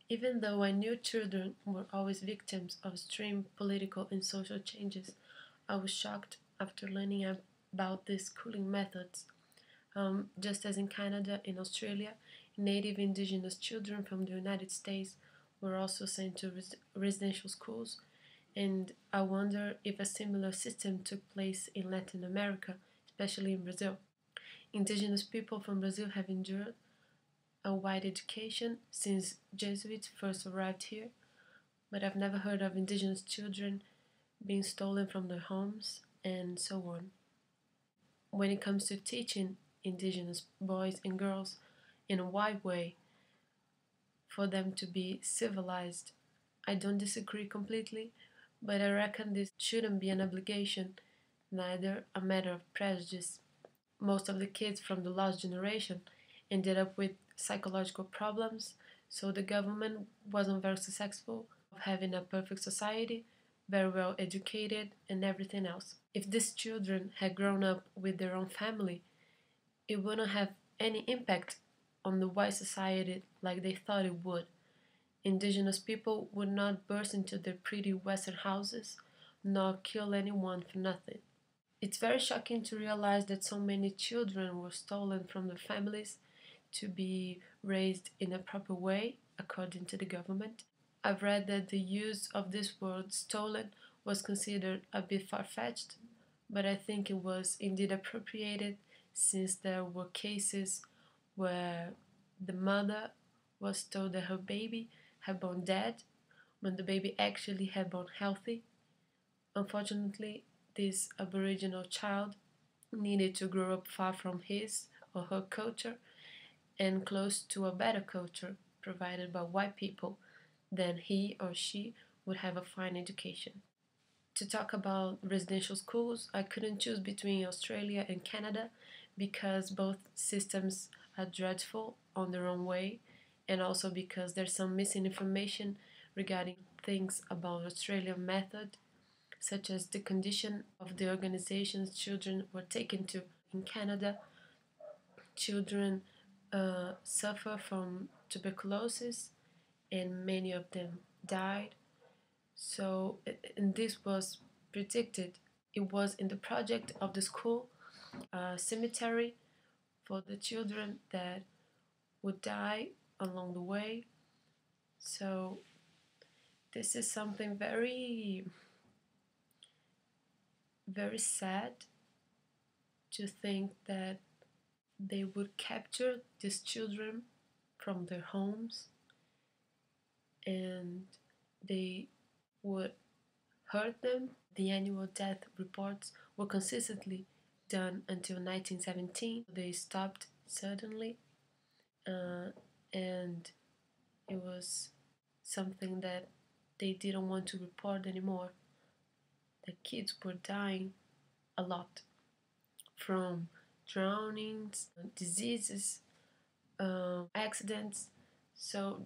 Even though I knew children were always victims of extreme political and social changes, I was shocked after learning about these schooling methods. Just as in Canada and Australia, native indigenous children from the United States were also sent to residential schools, and I wonder if a similar system took place in Latin America, especially in Brazil. Indigenous people from Brazil have endured a wide education since Jesuits first arrived here, but I've never heard of indigenous children being stolen from their homes and so on. When it comes to teaching indigenous boys and girls in a wide way for them to be civilized, I don't disagree completely, but I reckon this shouldn't be an obligation, neither a matter of prejudice. Most of the kids from the last generation ended up with psychological problems, so the government wasn't very successful of having a perfect society, very well educated, and everything else. If these children had grown up with their own family, it wouldn't have any impact on the white society like they thought it would. Indigenous people would not burst into their pretty Western houses, nor kill anyone for nothing. It's very shocking to realize that so many children were stolen from their families to be raised in a proper way, according to the government. I've read that the use of this word stolen was considered a bit far fetched, but I think it was indeed appropriated since there were cases where the mother was told that her baby had born dead when the baby actually had born healthy. Unfortunately, this Aboriginal child needed to grow up far from his or her culture and close to a better culture provided by white people, then he or she would have a fine education. To talk about residential schools, I couldn't choose between Australia and Canada because both systems are dreadful on their own way, and also because there's some missing information regarding things about Australian method, such as the condition of the organizations children were taken to. In Canada, children suffer from tuberculosis and many of them died. So, and this was predicted. It was in the project of the school, cemetery for the children that would die along the way. So, this is something very, very sad to think that they would capture these children from their homes and they would hurt them. The annual death reports were consistently done until 1917. They stopped suddenly, and it was something that they didn't want to report anymore. The kids were dying a lot from drownings, diseases, accidents. So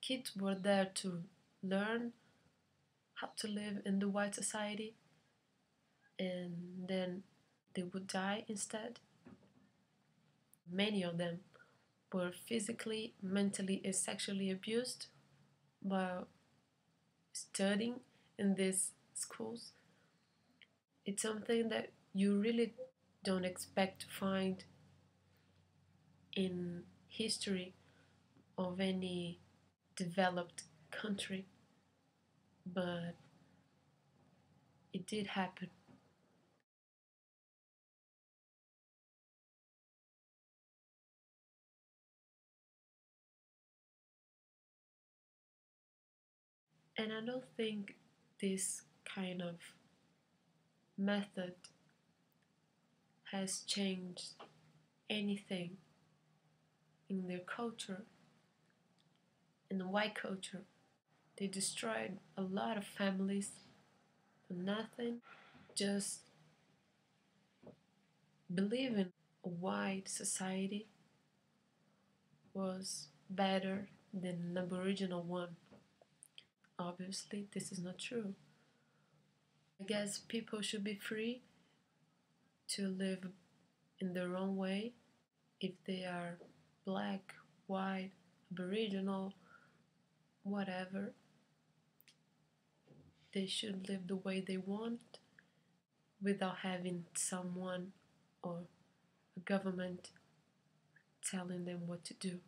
kids were there to learn how to live in the white society, and then they would die instead. Many of them were physically, mentally, and sexually abused while studying in these schools. It's something that you really don't expect to find in history of any developed country, but it did happen. And I don't think this kind of method has changed anything in their culture, in the white culture. They destroyed a lot of families for nothing, just believing a white society was better than an Aboriginal one. Obviously, this is not true. I guess people should be free to live in their own way if they are black, white, Aboriginal, whatever. They should live the way they want without having someone or a government telling them what to do.